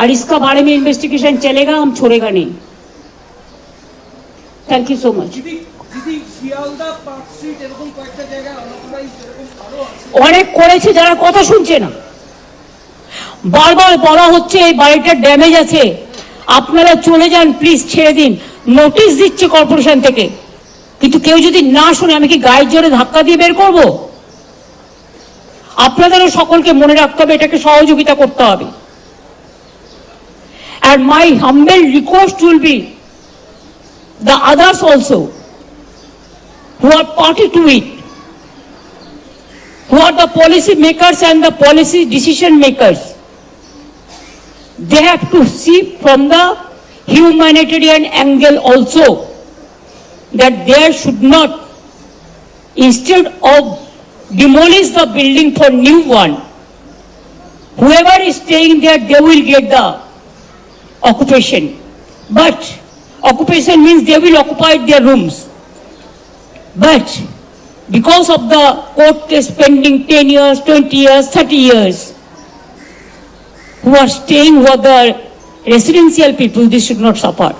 और इसका बारे में इन्वेस्टिगेशन चलेगा, हम छोड़ेगा नहीं। Thank you so much. অনেক করেছে যারা কথা শুনছে না, বারবার বলা হচ্ছে এই বাড়িটার ড্যামেজ আছে, আপনারা চলে যান প্লিজ, ছেড়ে দিন, নোটিশ দিচ্ছে কর্পোরেশন থেকে, কিন্তু কেউ যদি না শুনে আমি কি গায়ের জোরে ধাক্কা দিয়ে বের করব? আপনাদেরও সকলকে মনে রাখতে হবে, এটাকে সহযোগিতা করতে হবে। And my humble request will be the others also who are party to it, who are the policy makers and the policy decision makers, they have to see from the humanitarian angle also that there should not, instead of demolish the building for new one, whoever is staying there, they will get the occupation. But occupation means they will occupy their rooms. But because of the court case pending 10 years, 20 years, 30 years, who are staying with the residential people, they should not suffer.